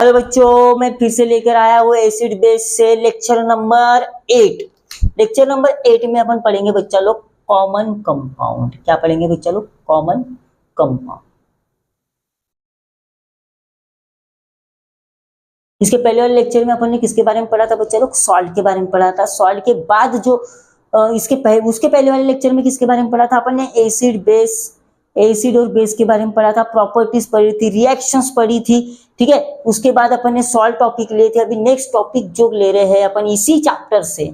Hello बच्चों, मैं फिर से लेकर आया हूँ एसिड बेस से लेक्चर नंबर 8। लेक्चर नंबर 8 में अपन पढ़ेंगे बच्चा लोग कॉमन कंपाउंड। क्या पढ़ेंगे बच्चा लोग? Common compound. इसके पहले वाले लेक्चर में अपन ने किसके बारे में पढ़ा था बच्चा लोग? सॉल्ट के बारे में पढ़ा था। सॉल्ट के बाद जो उसके पहले वाले लेक्चर में किसके बारे में पढ़ा था अपन ने? एसिड और बेस के बारे में पढ़ा था। प्रॉपर्टीज पढ़ी थी, रिएक्शंस पढ़ी थी, ठीक है। उसके बाद अपन ने सॉल्ट टॉपिक लिए थे। अभी नेक्स्ट टॉपिक जो ले रहे हैं अपन इसी चैप्टर से,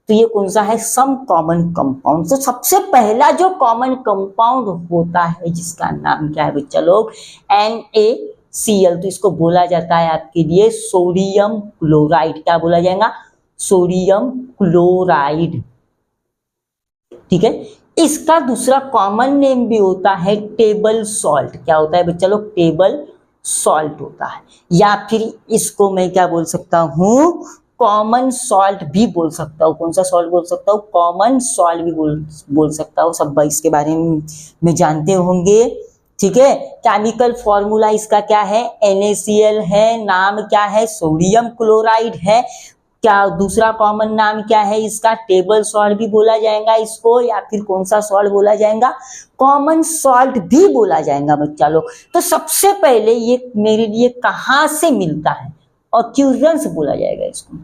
तो ये कौन सा है? Some common compound. तो सबसे पहला जो कॉमन कंपाउंड होता है जिसका नाम क्या है बच्चा लोग? NaCl। तो इसको बोला जाता है आपके लिए सोडियम क्लोराइड। क्या बोला जाएगा? सोडियम क्लोराइड, ठीक है। इसका दूसरा कॉमन नेम भी होता है टेबल सॉल्ट। क्या होता है बच्चा लोग? टेबल सॉल्ट होता है। या फिर इसको मैं क्या बोल सकता हूं? कॉमन सॉल्ट भी बोल सकता हूं। कौन सा सॉल्ट बोल सकता हूं? कॉमन सॉल्ट भी बोल सकता हूं। सब इसके बारे में जानते होंगे, ठीक है। केमिकल फॉर्मूला इसका क्या है? NaCl है। नाम क्या है? सोडियम क्लोराइड है। क्या दूसरा कॉमन नाम क्या है इसका? टेबल सॉल्ट भी बोला जाएगा इसको, या फिर कौन सा सॉल्ट बोला जाएगा? कॉमन सॉल्ट भी बोला जाएगा बच्चा लोग। तो सबसे पहले ये मेरे लिए कहां से मिलता है? ऑक्यूरेंस बोला जाएगा इसको।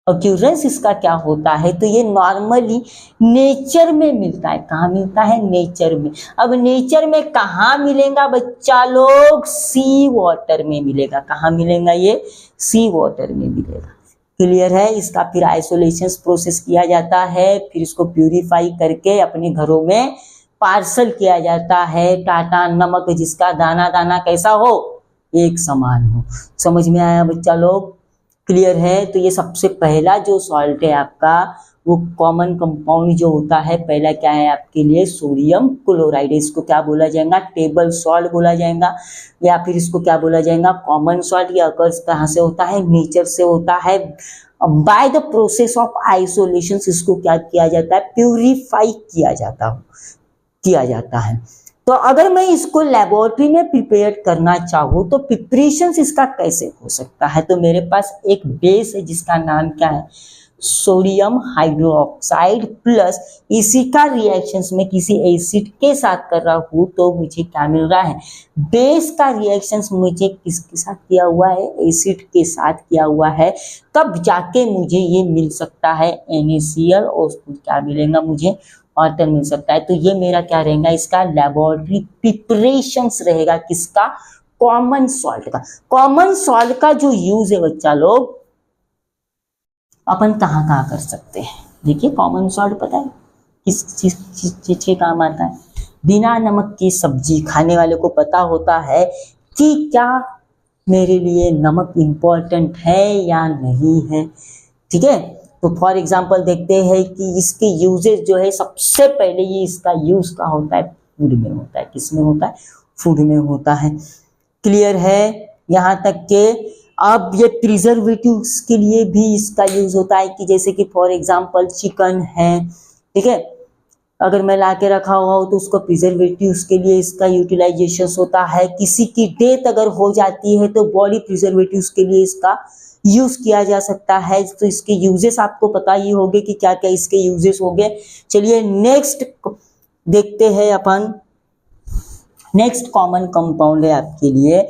ऑक्यूरेंस इसका क्या होता है? तो ये नॉर्मली नेचर में मिलता है। कहाँ मिलता है? नेचर में। अब नेचर में कहाँ मिलेगा बच्चा लोग? सी वाटर में मिलेगा। कहाँ मिलेगा ये? सी वाटर में मिलेगा। क्लियर है? इसका फिर आइसोलेशन प्रोसेस किया जाता है, फिर इसको प्यूरिफाई करके अपने घरों में पार्सल किया जाता है। टाटा नमक जिसका दाना दाना कैसा हो? एक समान हो। समझ में आया बच्चा लोग? क्लियर है? तो ये सबसे पहला जो सॉल्ट है आपका, वो कॉमन कंपाउंड जो होता है, पहला क्या है आपके लिए? Sodium chloride. इसको क्या बोला जाएगा? टेबल सॉल्ट बोला जाएगा, या फिर इसको क्या बोला जाएगा? Common salt. ये अकर्स कहाँ से होता है? नेचर से होता है। By the process of isolation इसको क्या किया जाता है? प्यूरिफाई किया जाता है। तो अगर मैं इसको लेबोरेटरी में प्रिपेयर करना चाहूँ तो प्रिपरेशन इसका कैसे हो सकता है? तो मेरे पास एक बेस है जिसका नाम क्या है? सोडियम हाइड्रोक्साइड प्लस इसी का रिएक्शंस में किसी एसिड के साथ कर रहा हूँ तो मुझे क्या मिल रहा है? बेस का रिएक्शंस मुझे किसके साथ किया हुआ है? एसिड के साथ किया हुआ है। तब जाके मुझे ये मिल सकता है NaCl, और क्या मिलेगा मुझे? वाटर मिल सकता है। तो ये मेरा क्या रहेगा? इसका लेबोरेटरी प्रिपरेशंस रहेगा। किसका? कॉमन सॉल्ट का। कॉमन सॉल्ट का जो यूज है बच्चा लोग, अपन कहाँ कर सकते हैं? देखिए, कॉमन सॉल्ट पता है किस चीज के काम आता है? बिना नमक की सब्जी खाने वाले को पता होता है कि क्या मेरे लिए नमक इंपॉर्टेंट है या नहीं है, ठीक है। तो फॉर एग्जांपल देखते हैं कि इसके यूजेस जो है, सबसे पहले ये इसका यूज का होता है? फूड में होता है। किस में होता है? फूड में होता है। क्लियर है? यहाँ तक के अब ये प्रिजर्वेटिव्स के लिए भी इसका यूज होता है, कि जैसे कि फॉर एग्जांपल चिकन है, ठीक है। अगर मैं ला के रखा हुआ हूँ तो उसको प्रिजर्वेटिव्स के लिए इसका यूटिलाइजेशन होता है। किसी की डेथ अगर हो जाती है तो बॉडी प्रिजर्वेटिव्स के लिए इसका यूज किया जा सकता है। तो इसके यूजेस आपको पता ही होंगे कि क्या क्या इसके यूजेस हो गए। चलिए नेक्स्ट देखते हैं अपन। नेक्स्ट कॉमन कंपाउंड है आपके लिए,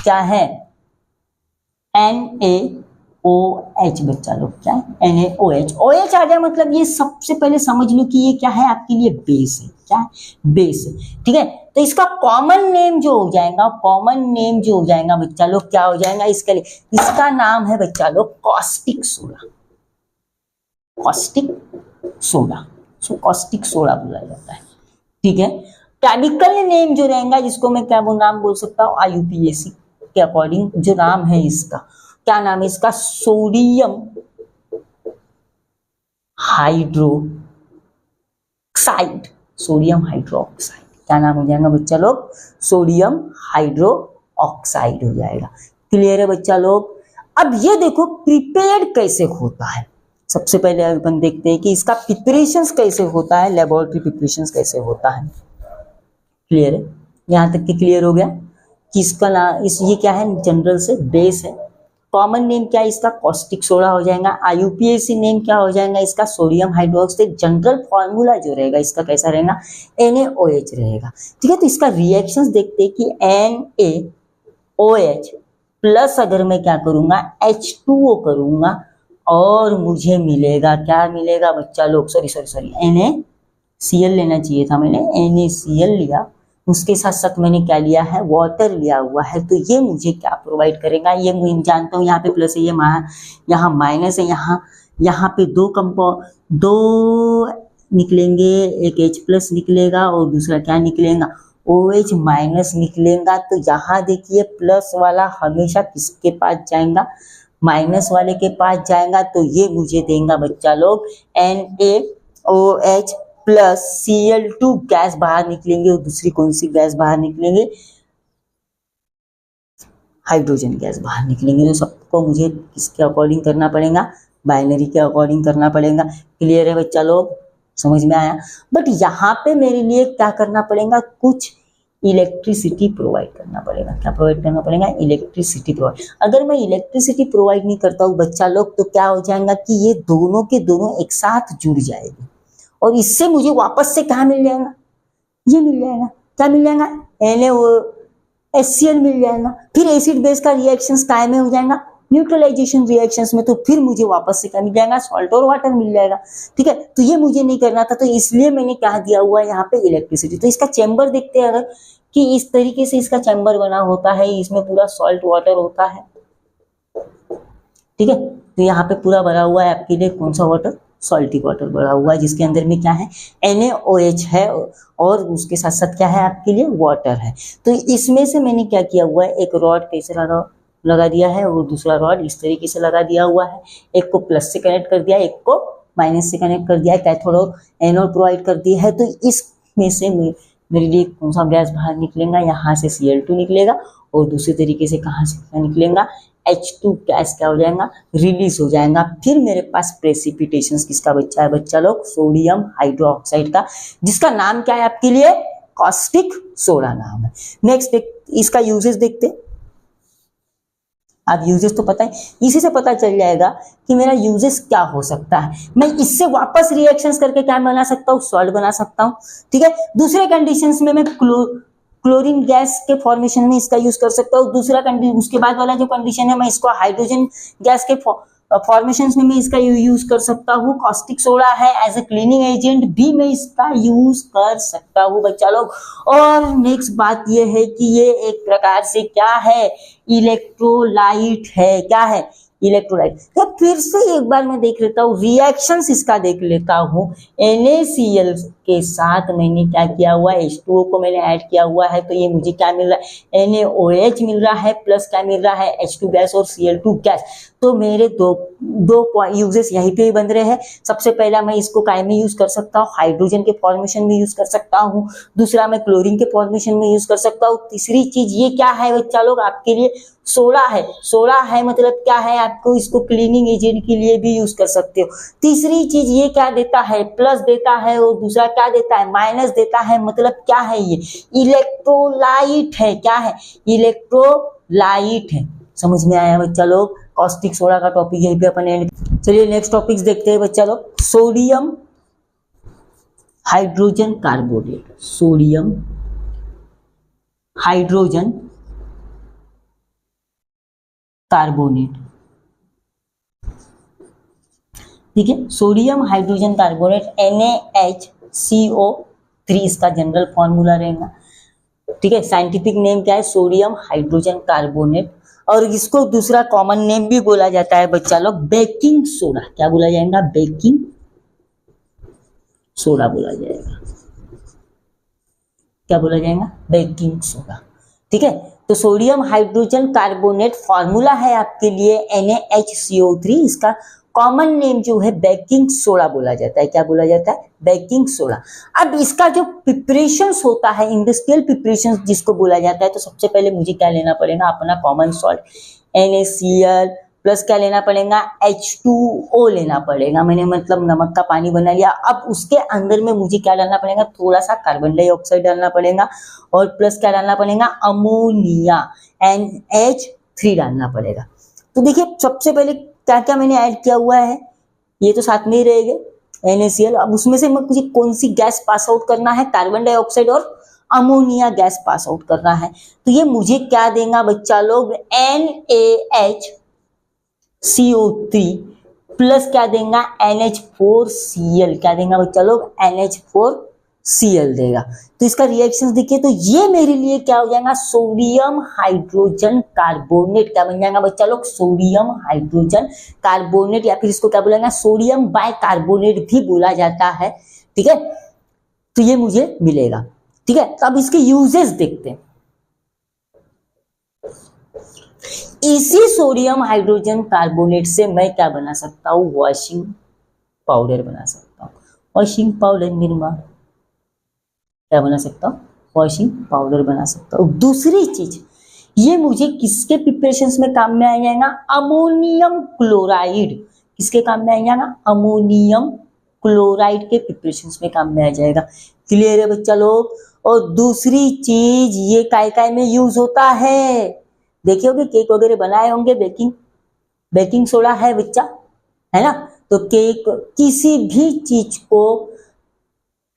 क्या है? NaOH बच्चा लोग। क्या है? NaOH। OH आ गया, मतलब ये सबसे पहले समझ लो कि ये क्या है आपके लिए? बेस है। क्या है? बेस है, ठीक है। तो इसका कॉमन नेम जो हो जाएगा, बच्चा लोग, क्या हो जाएगा इसके लिए? इसका नाम है बच्चा लोग कॉस्टिक सोडा। कॉस्टिक सोडा, सो कॉस्टिक सोडा बोला जाता है, ठीक है। केमिकल नेम जो रहेगा, जिसको मैं क्या नाम बोल सकता हूँ? IUPAC के अकॉर्डिंग जो नाम है इसका, क्या नाम है इसका? Sodium hydroxide. सोडियम हाइड्रोक्साइड क्या नाम हो जाएगा बच्चा लोग? सोडियम हाइड्रोक्साइड हो जाएगा। क्लियर है बच्चा लोग? अब ये देखो प्रिपेयर्ड कैसे होता है। सबसे पहले अपन देखते हैं कि इसका प्रिपरेशंस कैसे होता है, लेबोरेटरी प्रिपरेशंस कैसे होता है। क्लियर है? यहां तक कि क्लियर हो गया? किसका नाम, इस ये क्या है, जनरल से बेस है। कॉमन नेम क्या है इसका, कॉस्टिक सोडा हो जाएगा। IUPAC नेम क्या हो जाएगा इसका, सोडियम हाइड्रोक्साइड। जनरल फॉर्मूला जो रहेगा इसका कैसा रहेगा, NaOH रहेगा। ठीक है, तो इसका रिएक्शंस देखते हैं कि NaOH प्लस अगर मैं क्या करूंगा, H2O करूंगा और मुझे मिलेगा, क्या मिलेगा बच्चा लोग, सॉरी NaCl लेना चाहिए था, मैंने NaCl लिया, उसके साथ साथ मैंने क्या लिया है, वाटर लिया हुआ है। तो ये मुझे क्या प्रोवाइड करेगा, ये मैं जानता हूँ यहाँ पे प्लस है, ये यहाँ माइनस है, यहाँ पे दो निकलेंगे, एक H प्लस निकलेगा और दूसरा क्या निकलेगा, OH माइनस निकलेगा। तो यहाँ देखिए प्लस वाला हमेशा किसके पास जाएगा, माइनस वाले के पास जाएगा। तो ये मुझे देगा बच्चा लोग NaOH प्लस Cl2 गैस बाहर निकलेंगे, और दूसरी कौन सी गैस बाहर निकलेंगे, हाइड्रोजन गैस बाहर निकलेंगे। तो सबको मुझे किसके अकॉर्डिंग करना पड़ेगा, बाइनरी के अकॉर्डिंग करना पड़ेगा। क्लियर है बच्चा लोग, समझ में आया। बट यहाँ पे मेरे लिए क्या करना पड़ेगा, कुछ इलेक्ट्रिसिटी प्रोवाइड करना पड़ेगा। क्या प्रोवाइड करना पड़ेगा, इलेक्ट्रिसिटी प्रोवाइड। अगर मैं इलेक्ट्रिसिटी प्रोवाइड नहीं करता हूँ बच्चा लोग, तो क्या हो जाएगा कि ये दोनों के दोनों एक साथ जुड़ जाएंगे, और इससे मुझे वापस से कहाँ मिल जाएगा, ये मिल जाएगा, क्या मिल जाएगा, NaOHCl मिल जाएगा। फिर एसिड बेस का रिएक्शंस काय में हो जाएगा, न्यूट्रलाइजेशन रिएक्शंस में। तो फिर मुझे वापस से क्या मिल जाएगा, सॉल्ट और वाटर मिल जाएगा। ठीक है, तो ये मुझे नहीं करना था, तो इसलिए मैंने क्या दिया हुआ है यहाँ पे, इलेक्ट्रिसिटी। तो इसका चैम्बर देखते हैं अगर, कि इस तरीके से इसका चैम्बर बना होता है, इसमें पूरा सॉल्ट वाटर होता है। ठीक है, तो यहाँ पे पूरा भरा हुआ है आपके लिए कौन सा वाटर, सॉल्टी वाटर भरा हुआ है, जिसके अंदर में क्या है, NaOH है, और उसके साथ साथ क्या है आपके लिए, वाटर है। तो इसमें से मैंने क्या किया हुआ है, एक रॉड कैसे लगा दिया है, और दूसरा रॉड इस तरीके से लगा दिया हुआ है। एक को प्लस से कनेक्ट कर दिया, एक को माइनस से कनेक्ट कर दिया है, कैथोड और एनोड प्रोवाइड कर दिया है। तो इसमें से मेरे लिए कौन सा गैस बाहर निकलेगा, यहाँ से Cl2 निकलेगा, और दूसरे तरीके से कहाँ से क्या निकलेगा, H2 गैस क्या हो जाएगा, रिलीज हो जाएगा। फिर मेरे पास प्रेसिपिटेशन किसका बच्चा है बच्चा लोग, सोडियम हाइड्रोक्साइड का, जिसका नाम क्या है आपके लिए, कॉस्टिक सोडा नाम है। नेक्स्ट इसका यूजेस देखते, अब यूजेस तो पता है, इसी से पता चल जाएगा कि मेरा यूजेस क्या हो सकता है। मैं इससे वापस रिएक्शंस करके क्या बना सकता हूँ, सॉल्ट बना सकता हूँ। ठीक है, दूसरे कंडीशंस में मैं क्लोरीन गैस के फॉर्मेशन में इसका यूज कर सकता हूँ। दूसरा कंडीशन, उसके बाद वाला जो कंडीशन है, मैं इसको हाइड्रोजन गैस के फॉर्मेशंस में मैं इसका यूज कर सकता हूँ। कॉस्टिक सोडा है, एज ए क्लीनिंग एजेंट भी मैं इसका यूज कर सकता हूँ बच्चा लोग। और नेक्स्ट बात ये है कि ये एक प्रकार से क्या है, इलेक्ट्रोलाइट है। क्या है, इलेक्ट्रोलाइट। तो फिर से एक बार मैं देख लेता हूँ, रिएक्शंस इसका देख लेता हूँ। NaCl के साथ मैंने क्या किया हुआ है, H2O को मैंने ऐड किया हुआ है, तो ये मुझे क्या मिल रहा है, NaOH मिल रहा है, प्लस क्या मिल रहा है, H2 गैस और Cl2 गैस। तो मेरे दो यूजेस यहीं पे ही बन रहे हैं। सबसे पहला मैं इसको काय में यूज कर सकता हूँ, हाइड्रोजन के फॉर्मेशन में यूज कर सकता हूँ। दूसरा मैं क्लोरीन के फॉर्मेशन में यूज कर सकता हूँ। तीसरी चीज ये क्या है बच्चा लोग, आपके लिए सोडा है। सोडा है मतलब क्या है, आपको इसको क्लीनिंग एजेंट के लिए भी यूज कर सकते हो। तीसरी चीज ये क्या देता है, प्लस देता है, और दूसरा क्या देता है, माइनस देता है। मतलब क्या है, ये इलेक्ट्रोलाइट है। क्या है, इलेक्ट्रोलाइट है। समझ में आया बच्चा लोग, कॉस्टिक सोडा का टॉपिक यहीं पे अपन एंड। चलिए नेक्स्ट टॉपिक देखते हैं बच्चा लोग, sodium hydrogen carbonate. Sodium hydrogen carbonate. ठीक है, सोडियम हाइड्रोजन कार्बोनेट NaHCO3 इसका जनरल फॉर्मूला रहेगा। ठीक है, साइंटिफिक नेम क्या है, सोडियम हाइड्रोजन कार्बोनेट। और इसको दूसरा कॉमन नेम भी बोला जाता है बच्चा लोग, बेकिंग सोडा। क्या बोला जाएगा, बेकिंग सोडा बोला जाएगा। क्या बोला जाएगा, बेकिंग सोडा। ठीक है, तो सोडियम हाइड्रोजन कार्बोनेट फॉर्मूला है आपके लिए NaHCO3। इसका कॉमन नेम जो है बेकिंग सोडा बोला जाता है। क्या बोला जाता है, बेकिंग सोडा। अब इसका जो प्रिपरेशंस होता है, इंडस्ट्रियल प्रिपरेशंस जिसको बोला जाता है, तो सबसे पहले मुझे क्या लेना पड़ेगा, अपना कॉमन सॉल्ट NaCl प्लस क्या लेना पड़ेगा, H2O लेना पड़ेगा। मैंने मतलब नमक का पानी बना लिया। अब उसके अंदर में मुझे क्या डालना पड़ेगा, थोड़ा सा कार्बन डाइऑक्साइड डालना पड़ेगा और प्लस क्या डालना पड़ेगा, अमोनिया NH3 डालना पड़ेगा। तो देखिए सबसे पहले क्या क्या मैंने ऐड किया हुआ है, ये तो साथ में ही रहेंगे NaCl। अब उसमें से मुझे कौन सी गैस पास आउट करना है, कार्बन डाइऑक्साइड और अमोनिया गैस पास आउट करना है। तो ये मुझे क्या देगा बच्चा लोग, NaHCO3 प्लस क्या देगा, NH4Cl। क्या देगा बच्चा लोग, NH4Cl देगा। तो इसका रिएक्शन देखिए, तो ये मेरे लिए क्या हो जाएगा, सोडियम हाइड्रोजन कार्बोनेट। क्या बन जाएगा बच्चा लोग, सोडियम हाइड्रोजन कार्बोनेट, या फिर इसको क्या बोलेंगे, सोडियम बाइकार्बोनेट भी बोला जाता है। ठीक है, तो ये मुझे मिलेगा। ठीक है, तो अब इसके यूजेस देखते हैं। इसी सोडियम हाइड्रोजन कार्बोनेट से मैं क्या बना सकता हूं, वॉशिंग पाउडर बना सकता हूं। वॉशिंग पाउडर निरमा, क्या बना सकता हूं, वॉशिंग पाउडर बना सकता हूं। दूसरी चीज, ये मुझे किसके प्रिपरेशंस में काम में आ जाएगा, अमोनियम क्लोराइड। किसके काम में आ जाएगा, अमोनियम क्लोराइड के प्रिपरेशंस में काम में आ जाएगा। क्लियर है बच्चा लोग। और दूसरी चीज, ये काय में यूज होता है, देखिए होगे केक वगैरह बनाए होंगे, बेकिंग सोडा है बच्चा, है ना। तो केक, किसी भी चीज को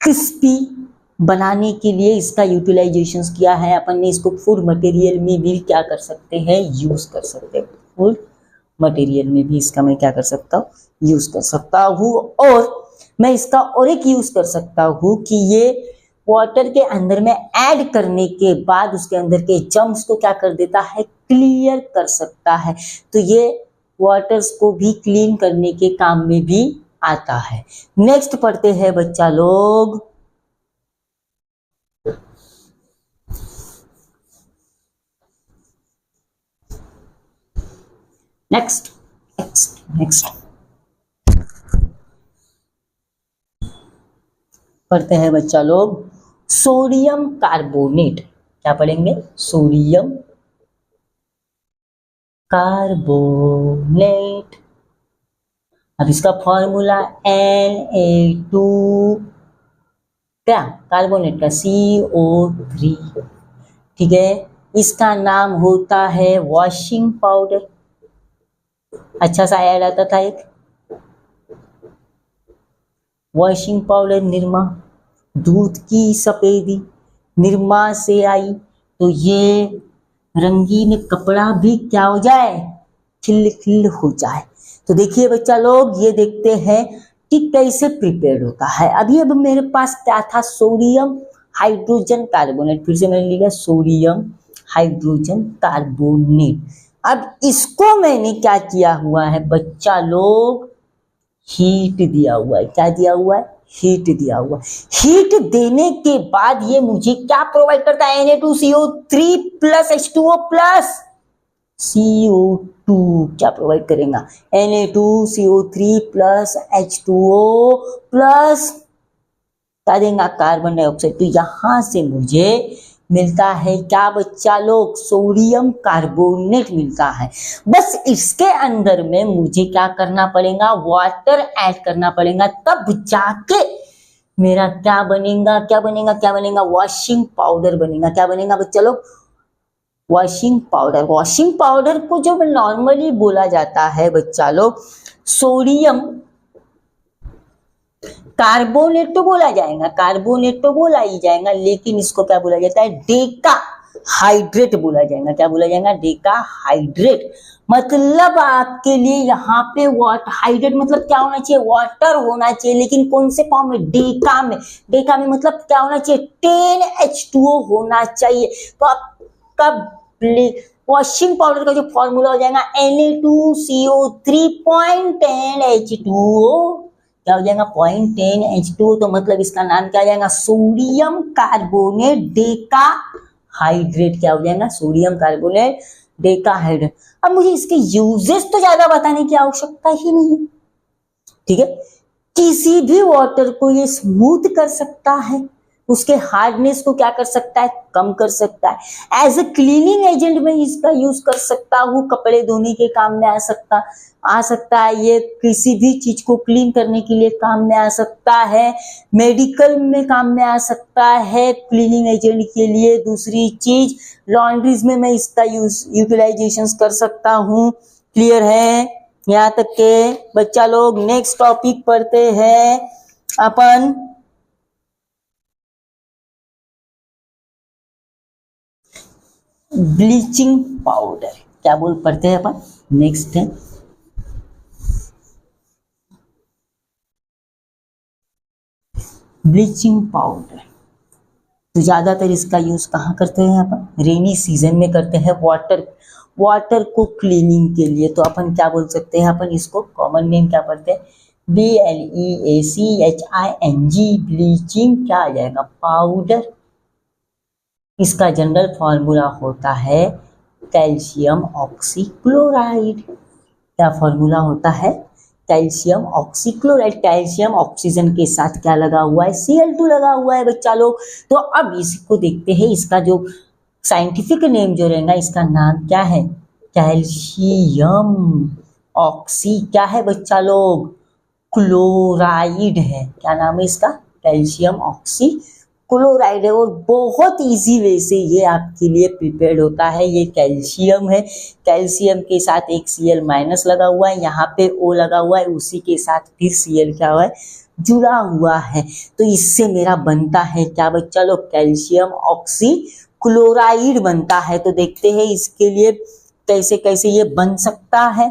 क्रिस्पी बनाने के लिए इसका यूटिलाइजेशन किया है अपन ने। इसको फूड मटेरियल में भी क्या कर सकते हैं, यूज कर सकते हैं। फूड मटेरियल में भी इसका मैं क्या कर सकता हूँ, यूज कर सकता हूँ। और मैं इसका और एक यूज कर सकता हूँ कि ये वाटर के अंदर में ऐड करने के बाद उसके अंदर के जम्स को क्या कर देता है, क्लियर कर सकता है। तो ये वाटर्स को भी क्लीन करने के काम में भी आता है। नेक्स्ट पढ़ते हैं बच्चा लोग, नेक्स्ट पढ़ते हैं बच्चा लोग, सोडियम कार्बोनेट। क्या पढ़ेंगे, सोडियम कार्बोनेट। अब इसका फॉर्मूला Na2 क्या, कार्बोनेट का CO3। ठीक है, इसका नाम होता है वॉशिंग पाउडर। अच्छा सा ऐड आता था एक, वॉशिंग पाउडर निरमा, दूध की सफेदी निरमा से आई, तो ये रंगीन कपड़ा भी क्या हो जाए, खिल खिल हो जाए। तो देखिए बच्चा लोग, ये देखते हैं कि कैसे प्रिपेयर होता है। अभी अब मेरे पास क्या था, सोडियम हाइड्रोजन कार्बोनेट। फिर से मैंने लिखा सोडियम हाइड्रोजन कार्बोनेट। अब इसको मैंने क्या किया हुआ है बच्चा लोग, हीट दिया हुआ है। क्या दिया हुआ है, हीट दिया हुआ है। हीट देने के बाद ये मुझे क्या प्रोवाइड करता है, Na2CO3 plus H2O plus CO2। क्या प्रोवाइड करेगा, Na2CO3 प्लस H2O प्लस क्या देगा, कार्बन डाइऑक्साइड। तो यहां से मुझे मिलता है क्या बच्चा लोग, सोडियम कार्बोनेट मिलता है। बस इसके अंदर में मुझे क्या करना पड़ेगा, वाटर ऐड करना पड़ेगा, तब जाके मेरा क्या बनेगा, वॉशिंग पाउडर बनेगा। क्या बनेगा बच्चा लोग, वॉशिंग पाउडर। वॉशिंग पाउडर को जो नॉर्मली बोला जाता है बच्चा लोग, सोडियम कार्बोनेट तो बोला जाएगा, कार्बोनेट तो बोला ही जाएगा, लेकिन इसको क्या बोला जाता है, डेका हाइड्रेट बोला जाएगा। क्या बोला जाएगा, डेका हाइड्रेट। मतलब आपके लिए यहाँ पे वाटर हाइड्रेट मतलब क्या होना चाहिए, वाटर होना चाहिए, लेकिन कौन से फॉर्म में, डेका में। डेका में मतलब क्या होना चाहिए, 10H2O होना चाहिए। तो आपका वॉशिंग पाउडर का जो फॉर्मूला हो जाएगा Na2CO3.10H2O। क्या हो जाएगा, 0.10H2O। तो मतलब इसका नाम क्या आ जाएगा, सोडियम कार्बोनेट डेका हाइड्रेट। क्या हो जाएगा, सोडियम कार्बोनेट डेका हाइड्रेट। अब मुझे इसके यूजेस तो ज्यादा बताने की आवश्यकता ही नहीं है। ठीक है, किसी भी वाटर को ये स्मूथ कर सकता है, उसके हार्डनेस को क्या कर सकता है, कम कर सकता है। एज ए क्लीनिंग एजेंट में इसका यूज कर सकता हूँ, कपड़े धोने के काम में आ सकता है, ये किसी भी चीज को क्लीन करने के लिए काम में आ सकता है, मेडिकल में काम में आ सकता है क्लीनिंग एजेंट के लिए। दूसरी चीज, लॉन्ड्रीज में मैं इसका यूटिलाइजेशन कर सकता हूँ। क्लियर है यहाँ तक के बच्चा लोग? नेक्स्ट टॉपिक पढ़ते हैं अपन ब्लीचिंग पाउडर। क्या पढ़ते हैं अपन? नेक्स्ट है ब्लीचिंग पाउडर। तो ज्यादातर इसका यूज कहाँ करते हैं अपन? रेनी सीजन में करते हैं, वाटर को क्लीनिंग के लिए। तो अपन क्या बोल सकते हैं, अपन इसको कॉमन नेम क्या पढ़ते हैं? BLEACHING, ब्लीचिंग क्या आ जाएगा? पाउडर। इसका जनरल फॉर्मूला होता है कैल्शियम ऑक्सीक्लोराइड। क्या फॉर्मूला होता है? Calcium oxychloride. कैल्शियम ऑक्सीजन के साथ क्या लगा हुआ है? Cl2 लगा हुआ है बच्चा लोग। तो अब इसको देखते हैं, इसका जो साइंटिफिक नेम जो रहेगा, इसका नाम क्या है? कैल्शियम ऑक्सी क्या है बच्चा लोग? क्लोराइड है। क्या नाम है इसका? कैल्शियम ऑक्सी क्लोराइड है। और बहुत इजी वे से ये आपके लिए प्रिपेयर्ड होता है। ये कैल्शियम है, कैल्शियम के साथ एक Cl माइनस लगा हुआ है, यहाँ पे O लगा हुआ है, उसी के साथ फिर Cl क्या हुआ है? जुड़ा हुआ है। तो इससे मेरा बनता है क्या बच्चा लोग? कैल्शियम ऑक्सी क्लोराइड बनता है। तो देखते हैं इसके लिए कैसे कैसे ये बन सकता है।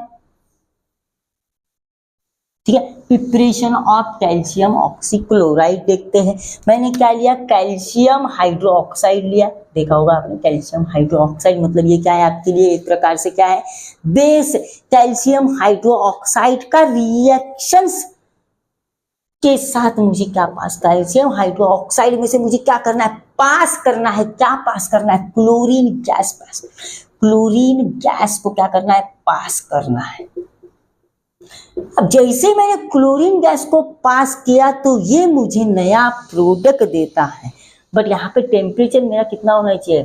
ठीक है, प्रिपरेशन ऑफ कैल्शियम ऑक्सीक्लोराइड देखते हैं। मैंने क्या लिया? कैल्शियम हाइड्रोक्साइड लिया। देखा होगा आपने, कैल्शियम हाइड्रोक्साइड मतलब ये क्या है आपके लिए? एक प्रकार से क्या है? बेस। कैल्शियम हाइड्रोक्साइड का रिएक्शंस के साथ मुझे क्या पास? कैल्शियम हाइड्रोक्साइड में से मुझे क्या करना है? पास करना है। क्या पास करना है? Chlorine gas pass. Chlorine gas को क्या करना है? पास करना है। अब जैसे मैंने क्लोरीन गैस को पास किया तो ये मुझे नया प्रोडक्ट देता है। बट यहाँ पे टेम्परेचर मेरा कितना होना चाहिए?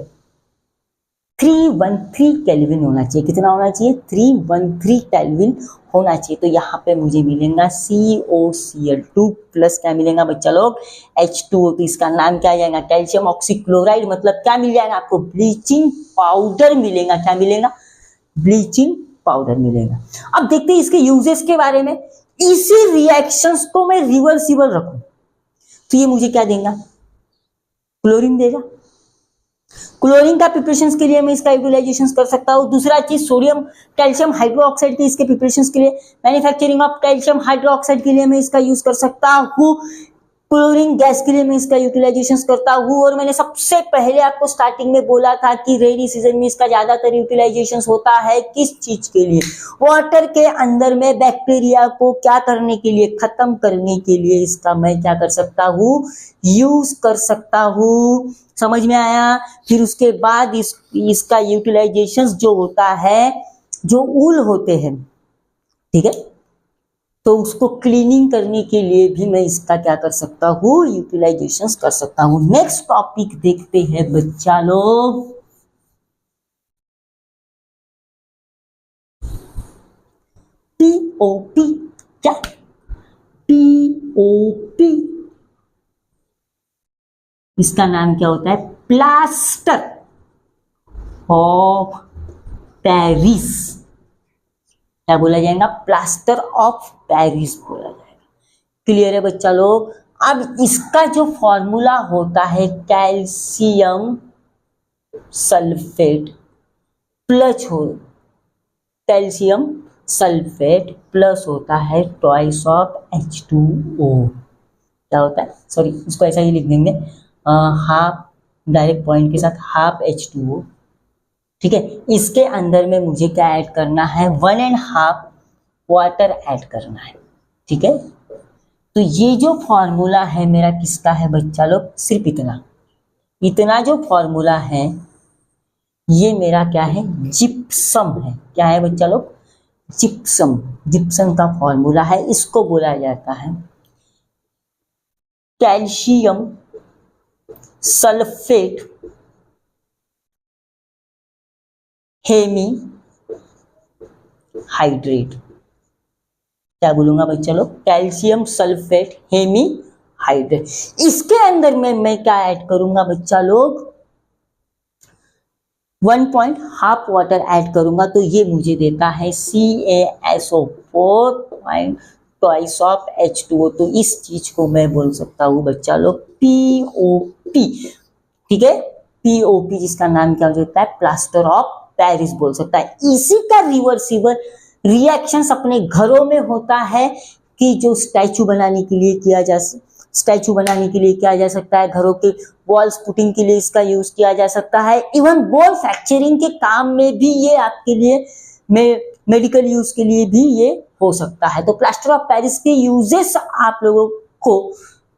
313 केल्विन होना चाहिए। कितना होना चाहिए? 313 केल्विन होना चाहिए। तो यहाँ पे मुझे मिलेगा COCl2 प्लस क्या मिलेगा बच्चा लोग? H2O। तो इसका नाम क्या आ जाएगा? Calcium oxychloride. मतलब क्या मिल जाएगा आपको? ब्लीचिंग पाउडर मिलेगा। क्या मिलेगा? ब्लीचिंग पाउडर मिलेगा। अब देखते हैं इसके यूजेस के बारे में। इसी रिएक्शंस को मैं रिवर्सिबल रखूं तो ये मुझे क्या देगा? क्लोरीन देगा। क्लोरीन का प्रिपरेशन के लिए मैं इसका यूटिलाइजेशन कर सकता हूँ। दूसरा चीज, सोडियम कैल्शियम हाइड्रोक्साइड के इसके प्रिपरेशन के लिए, मैन्युफैक्चरिंग ऑफ कैल्शियम हाइड्रोक्साइड के लिए मैं इसका यूज कर सकता हूँ। क्लोरीन गैस के लिए मैं इसका यूटिलाइजेशन करता हूँ। और मैंने सबसे पहले आपको स्टार्टिंग में बोला था कि रेनी सीजन में इसका ज्यादातर यूटिलाइजेशन होता है किस चीज के लिए? वाटर के अंदर में बैक्टीरिया को क्या करने के लिए? खत्म करने के लिए इसका मैं क्या कर सकता हूँ? यूज कर सकता हूँ। समझ में आया? फिर उसके बाद इसका यूटिलाइजेशन जो होता है, जो ऊल होते हैं, ठीक है, तो उसको क्लीनिंग करने के लिए भी मैं इसका क्या कर सकता हूँ? यूटिलाइजेशन कर सकता हूँ। नेक्स्ट टॉपिक देखते हैं बच्चा लोग। POP। क्या? POP इसका नाम क्या होता है? Plaster of Paris. क्या बोला जाएगा? प्लास्टर ऑफ पेरिस बोला जाएगा। क्लियर है बच्चा लोग? अब इसका जो फॉर्मूला होता है calcium sulphate plus calcium sulphate plus होता है ट्वाइस ऑफ H2O। क्या होता है? सॉरी, इसको ऐसा ही लिख देंगे, हाफ डायरेक्ट पॉइंट के साथ हाफ H2O। ठीक है, इसके अंदर में मुझे क्या ऐड करना है? 1.5 वाटर ऐड करना है। ठीक है, तो ये जो फॉर्मूला है मेरा किसका है बच्चा लोग? सिर्फ इतना जो फॉर्मूला है ये मेरा क्या है? जिप्सम है। क्या है बच्चा लोग? जिप्सम। जिप्सम का फॉर्मूला है। इसको बोला जाता है कैल्शियम सल्फेट हेमी हाइड्रेट। क्या बोलूंगा बच्चा लोग? Calcium sulphate hemihydrate. इसके अंदर में मैं क्या ऐड करूंगा बच्चा लोग? 1.5 वाटर ऐड करूंगा, तो ये मुझे देता है CaSO4 ट्वाइस ऑफ H2O। तो इस चीज को मैं बोल सकता हूँ बच्चा लोग POP। ठीक है, POP जिसका नाम क्या हो सकता है? प्लास्टर ऑफ पेरिस बोल सकता है। इसी का रिवर्सिबल रिएक्शंस अपने घरों में होता है कि जो स्टैचू बनाने के लिए किया जा सकता है, घरों के वॉल्स पुटिंग के लिए इसका यूज किया जा सकता है, इवन बोन फ्रैक्चरिंग के काम में भी ये आपके लिए मेडिकल यूज के लिए भी ये हो सकता है। तो प्लास्टर ऑफ पेरिस के यूजेस आप लोगों को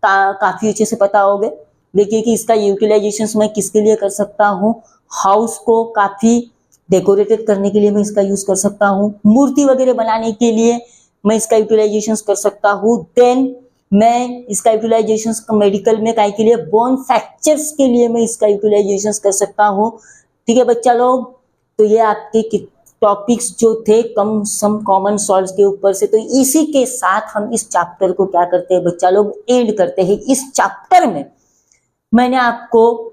काफी अच्छे से पता होंगे। देखिए कि इसका यूटिलाइजेशन मैं किसके लिए कर सकता हूँ? हाउस को काफी डेकोरेटेड करने के लिए मैं इसका यूज कर सकता हूँ, मूर्ति वगैरह बनाने के लिए मैं इसका यूटिलाइजेशन कर सकता हूँ। देन मैं इसका यूटिलाइजेशन मेडिकल में काय के लिए, बोन फ्रैक्चर्स के लिए मैं इसका यूटिलाइजेशन कर सकता हूँ। ठीक है बच्चा लोग, तो ये आपके टॉपिक्स जो थे कॉमन सॉल्व्स के ऊपर से। तो इसी के साथ हम इस चैप्टर को क्या करते हैं बच्चा लोग? एंड करते हैं। इस चैप्टर में मैंने आपको